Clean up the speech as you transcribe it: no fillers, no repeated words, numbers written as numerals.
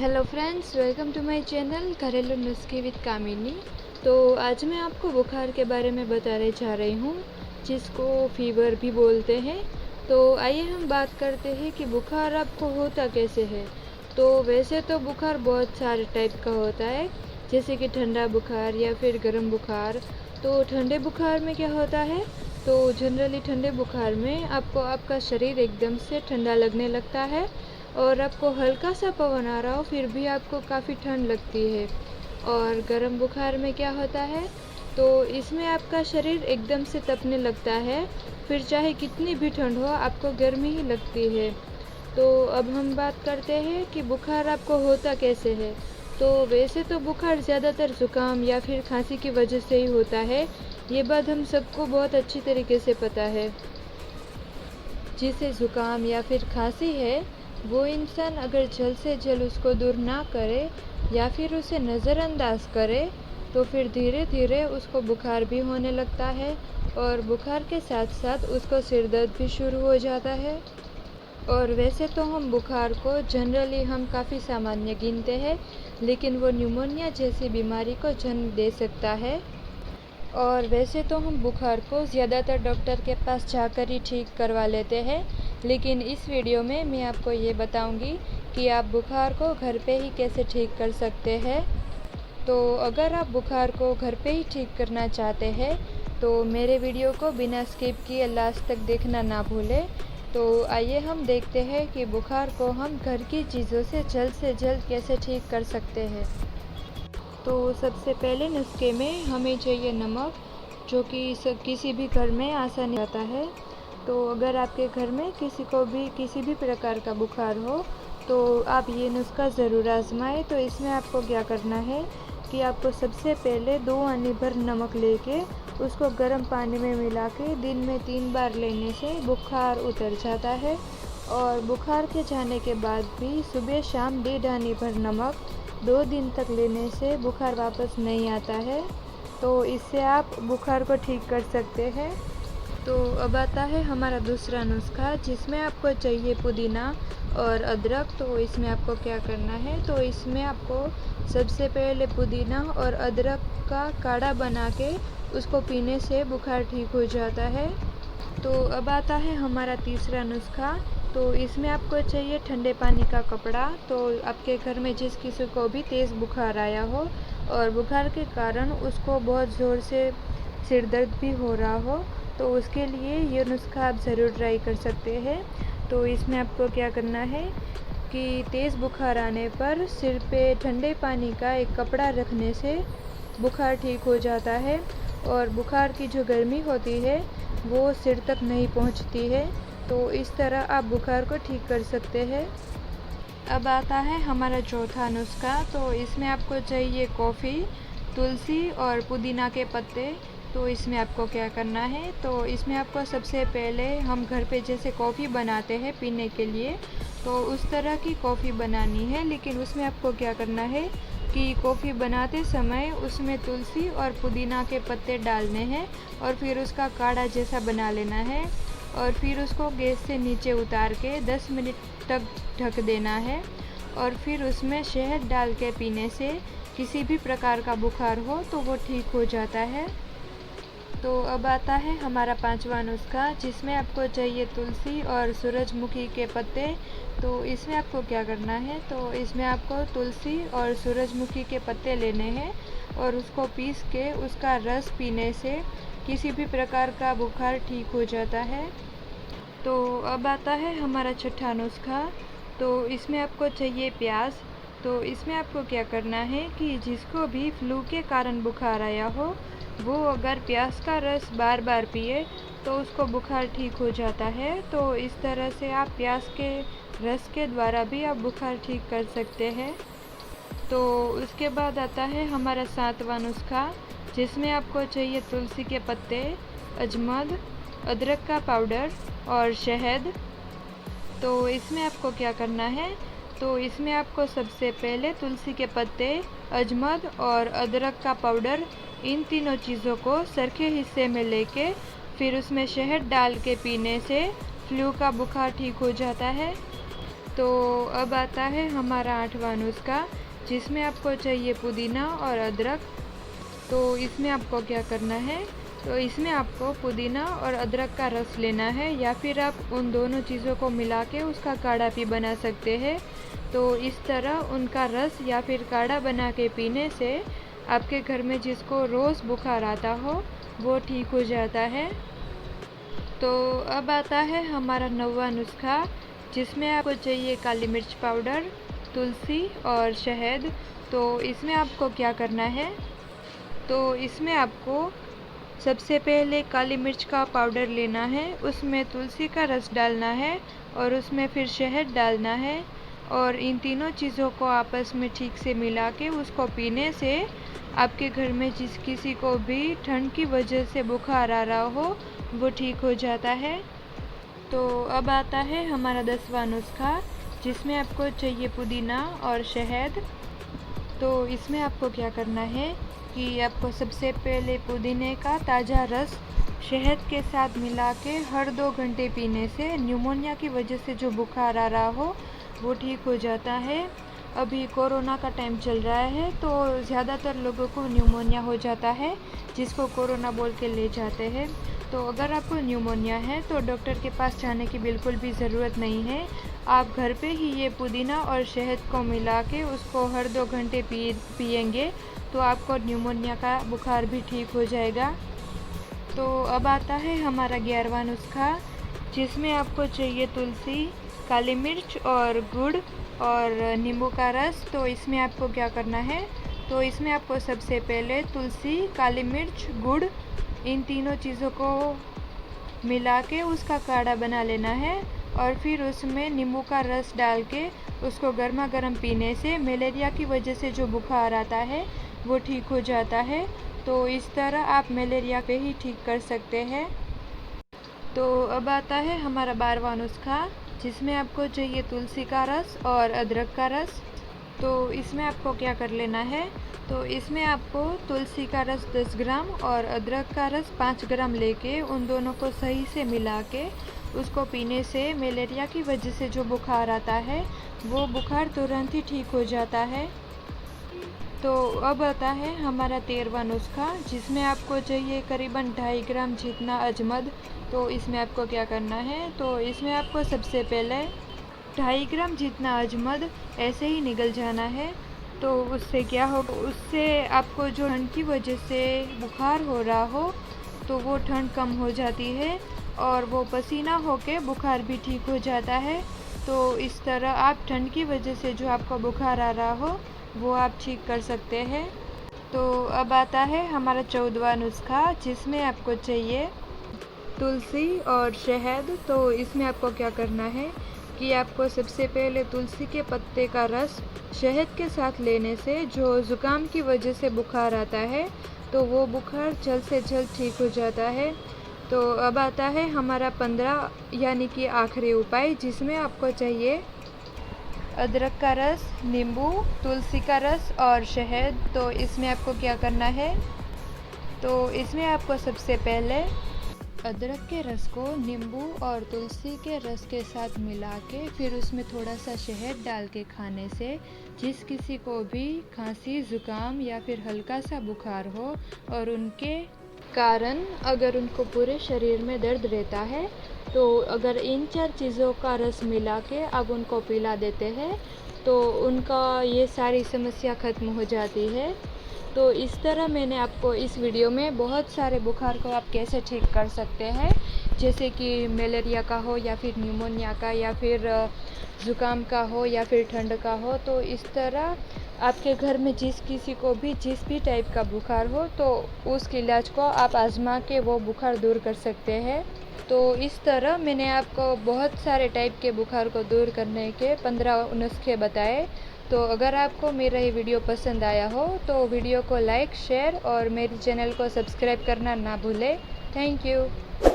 Hello friends, welcome to my channel घरेलू नुस्खे with कामिनी। तो आज मैं आपको बुखार के बारे में बताने जा रही हूँ, जिसको फीवर भी बोलते हैं। तो आइए हम बात करते हैं कि बुखार आपको होता कैसे है। तो वैसे तो बुखार बहुत सारे टाइप का होता है, जैसे कि ठंडा बुखार या फिर गर्म बुखार। तो ठंडे बुखार में क्या होता है, तो जनरली ठंडे बुखार में आपको आपका शरीर एकदम से ठंडा लगने लगता है और आपको हल्का सा पवन आ रहा हो फिर भी आपको काफ़ी ठंड लगती है। और गर्म बुखार में क्या होता है, तो इसमें आपका शरीर एकदम से तपने लगता है, फिर चाहे कितनी भी ठंड हो आपको गर्मी ही लगती है। तो अब हम बात करते हैं कि बुखार आपको होता कैसे है। तो वैसे तो बुखार ज़्यादातर ज़ुकाम या फिर खांसी की वजह से ही होता है, ये बात हम सबको बहुत अच्छी तरीके से पता है। जिसे ज़ुकाम या फिर खांसी है, वो इंसान अगर जल्द से जल्द उसको दूर ना करे या फिर उसे नज़रअंदाज करे, तो फिर धीरे धीरे उसको बुखार भी होने लगता है और बुखार के साथ साथ उसको सिर दर्द भी शुरू हो जाता है। और वैसे तो हम बुखार को जनरली हम काफ़ी सामान्य गिनते हैं, लेकिन वो न्यूमोनिया जैसी बीमारी को जन्म दे सकता है। और वैसे तो हम बुखार को ज़्यादातर डॉक्टर के पास जाकर ही ठीक करवा लेते हैं, लेकिन इस वीडियो में मैं आपको ये बताऊंगी कि आप बुखार को घर पे ही कैसे ठीक कर सकते हैं। तो अगर आप बुखार को घर पे ही ठीक करना चाहते हैं, तो मेरे वीडियो को बिना स्किप किए लास्ट तक देखना ना भूलें। तो आइए हम देखते हैं कि बुखार को हम घर की चीज़ों से जल्द कैसे ठीक कर सकते हैं। तो सबसे पहले नुस्खे में हमें चाहिए नमक, जो कि किसी भी घर में आसानी आता है। तो अगर आपके घर में किसी को भी किसी भी प्रकार का बुखार हो, तो आप ये नुस्खा ज़रूर आजमाएं। तो इसमें आपको क्या करना है कि आपको सबसे पहले 2 आनी भर नमक लेके उसको गर्म पानी में मिला के दिन में 3 बार लेने से बुखार उतर जाता है। और बुखार के जाने के बाद भी सुबह शाम 1.5 आनी भर नमक 2 दिन तक लेने से बुखार वापस नहीं आता है। तो इससे आप बुखार को ठीक कर सकते हैं। तो अब आता है हमारा दूसरा नुस्खा, जिसमें आपको चाहिए पुदीना और अदरक। तो इसमें आपको क्या करना है, तो इसमें आपको सबसे पहले पुदीना और अदरक का काढ़ा बना के उसको पीने से बुखार ठीक हो जाता है। तो अब आता है हमारा तीसरा नुस्खा। तो इसमें आपको चाहिए ठंडे पानी का कपड़ा। तो आपके घर में जिस किसी को भी तेज़ बुखार आया हो और बुखार के कारण उसको बहुत ज़ोर से सिर दर्द भी हो रहा हो, तो उसके लिए ये नुस्खा आप ज़रूर ट्राई कर सकते हैं। तो इसमें आपको क्या करना है कि तेज़ बुखार आने पर सिर पे ठंडे पानी का एक कपड़ा रखने से बुखार ठीक हो जाता है और बुखार की जो गर्मी होती है वो सिर तक नहीं पहुंचती है। तो इस तरह आप बुखार को ठीक कर सकते हैं। अब आता है हमारा चौथा नुस्खा। तो इसमें आपको चाहिए कॉफ़ी, तुलसी और पुदीना के पत्ते। तो इसमें आपको क्या करना है, तो इसमें आपको सबसे पहले हम घर पे जैसे कॉफ़ी बनाते हैं पीने के लिए, तो उस तरह की कॉफ़ी बनानी है। लेकिन उसमें आपको क्या करना है कि कॉफ़ी बनाते समय उसमें तुलसी और पुदीना के पत्ते डालने हैं और फिर उसका काढ़ा जैसा बना लेना है और फिर उसको गैस से नीचे उतार के 10 मिनट तक ढक देना है। और फिर उसमें शहद डाल के पीने से किसी भी प्रकार का बुखार हो तो वो ठीक हो जाता है। तो अब आता है हमारा पांचवा नुस्खा, जिसमें आपको चाहिए तुलसी और सूरजमुखी के पत्ते। तो इसमें आपको क्या करना है, तो इसमें आपको तुलसी और सूरजमुखी के पत्ते लेने हैं और उसको पीस के उसका रस पीने से किसी भी प्रकार का बुखार ठीक हो जाता है। तो अब आता है हमारा छठा नुस्खा। तो इसमें आपको चाहिए प्याज। तो इसमें आपको क्या करना है कि जिसको भी फ्लू के कारण बुखार आया हो, वो अगर प्याज का रस बार बार पिए तो उसको बुखार ठीक हो जाता है। तो इस तरह से आप प्याज के रस के द्वारा भी आप बुखार ठीक कर सकते हैं। तो उसके बाद आता है हमारा सातवां नुस्खा, जिसमें आपको चाहिए तुलसी के पत्ते, अजमद, अदरक का पाउडर और शहद। तो इसमें आपको क्या करना है, तो इसमें आपको सबसे पहले तुलसी के पत्ते, अजमद और अदरक का पाउडर, इन तीनों चीज़ों को सरखे हिस्से में लेके फिर उसमें शहद डाल के पीने से फ्लू का बुखार ठीक हो जाता है। तो अब आता है हमारा 8वां नुस्खा, जिसमें आपको चाहिए पुदीना और अदरक। तो इसमें आपको क्या करना है, तो इसमें आपको पुदीना और अदरक का रस लेना है, या फिर आप उन दोनों चीज़ों को मिला के उसका काढ़ा भी बना सकते हैं। तो इस तरह उनका रस या फिर काढ़ा बना के पीने से आपके घर में जिसको रोज़ बुखार आता हो वो ठीक हो जाता है। तो अब आता है हमारा 9वां नुस्खा, जिसमें आपको चाहिए काली मिर्च पाउडर, तुलसी और शहद। तो इसमें आपको क्या करना है, तो इसमें आपको सबसे पहले काली मिर्च का पाउडर लेना है, उसमें तुलसी का रस डालना है और उसमें फिर शहद डालना है, और इन तीनों चीज़ों को आपस में ठीक से मिला के उसको पीने से आपके घर में जिस किसी को भी ठंड की वजह से बुखार आ रहा हो वो ठीक हो जाता है। तो अब आता है हमारा 10वां नुस्खा, जिसमें आपको चाहिए पुदीना और शहद। तो इसमें आपको क्या करना है कि आपको सबसे पहले पुदीने का ताज़ा रस शहद के साथ मिला के हर 2 घंटे पीने से न्यूमोनिया की वजह से जो बुखार आ रहा हो वो ठीक हो जाता है। अभी कोरोना का टाइम चल रहा है तो ज़्यादातर लोगों को न्यूमोनिया हो जाता है, जिसको कोरोना बोल के ले जाते हैं। तो अगर आपको न्यूमोनिया है तो डॉक्टर के पास जाने की बिल्कुल भी ज़रूरत नहीं है। आप घर पे ही ये पुदीना और शहद को मिला के उसको हर 2 घंटे पिएंगे तो आपको न्यूमोनिया का बुखार भी ठीक हो जाएगा। तो अब आता है हमारा 11वां नुस्खा, जिसमें आपको चाहिए तुलसी, काली मिर्च और गुड़ और नींबू का रस। तो इसमें आपको क्या करना है, तो इसमें आपको सबसे पहले तुलसी, काली मिर्च, गुड़, इन तीनों चीज़ों को मिला के उसका काढ़ा बना लेना है, और फिर उसमें नींबू का रस डाल के उसको गर्मा गर्म पीने से मलेरिया की वजह से जो बुखार आता है वो ठीक हो जाता है। तो इस तरह आप मलेरिया पे ही ठीक कर सकते हैं। तो अब आता है हमारा 12वां नुस्खा, जिसमें आपको चाहिए तुलसी का रस और अदरक का रस। तो इसमें आपको क्या कर लेना है, तो इसमें आपको तुलसी का रस 10 ग्राम और अदरक का रस 5 ग्राम लेके उन दोनों को सही से मिला के उसको पीने से मलेरिया की वजह से जो बुखार आता है वो बुखार तुरंत ही ठीक हो जाता है। तो अब आता है हमारा 13वां नुस्खा, जिसमें आपको चाहिए करीबन 2.5 ग्राम जितना अजमद। तो इसमें आपको क्या करना है, तो इसमें आपको सबसे पहले 2.5 ग्राम जितना अजमद ऐसे ही निगल जाना है। तो उससे क्या होगा, उससे आपको जो ठंड की वजह से बुखार हो रहा हो तो वो ठंड कम हो जाती है और वो पसीना होके बुखार भी ठीक हो जाता है। तो इस तरह आप ठंड की वजह से जो आपको बुखार आ रहा हो वो आप ठीक कर सकते हैं। तो अब आता है हमारा 14वां नुस्खा, जिसमें आपको चाहिए तुलसी और शहद। तो इसमें आपको क्या करना है कि आपको सबसे पहले तुलसी के पत्ते का रस शहद के साथ लेने से जो ज़ुकाम की वजह से बुखार आता है तो वो बुखार जल्द से जल्द ठीक हो जाता है। तो अब आता है हमारा 15 यानी कि आखिरी उपाय, जिसमें आपको चाहिए अदरक का रस, नींबू, तुलसी का रस और शहद। तो इसमें आपको क्या करना है, तो इसमें आपको सबसे पहले अदरक के रस को नींबू और तुलसी के रस के साथ मिला के फिर उसमें थोड़ा सा शहद डाल के खाने से जिस किसी को भी खांसी, ज़ुकाम या फिर हल्का सा बुखार हो और उनके कारण अगर उनको पूरे शरीर में दर्द रहता है तो अगर इन 4 चीज़ों का रस मिला के आप उनको पिला देते हैं तो उनका ये सारी समस्या ख़त्म हो जाती है। तो इस तरह मैंने आपको इस वीडियो में बहुत सारे बुखार को आप कैसे ठीक कर सकते हैं, जैसे कि मलेरिया का हो या फिर न्यूमोनिया का या फिर ज़ुकाम का हो या फिर ठंड का हो। तो इस तरह आपके घर में जिस किसी को भी जिस भी टाइप का बुखार हो तो उस इलाज को आप आजमा के वो बुखार दूर कर सकते हैं। तो इस तरह मैंने आपको बहुत सारे टाइप के बुखार को दूर करने के 15 नुस्खे बताए। तो अगर आपको मेरा ये वीडियो पसंद आया हो तो वीडियो को लाइक, शेयर और मेरे चैनल को सब्सक्राइब करना ना भूलें। Thank you.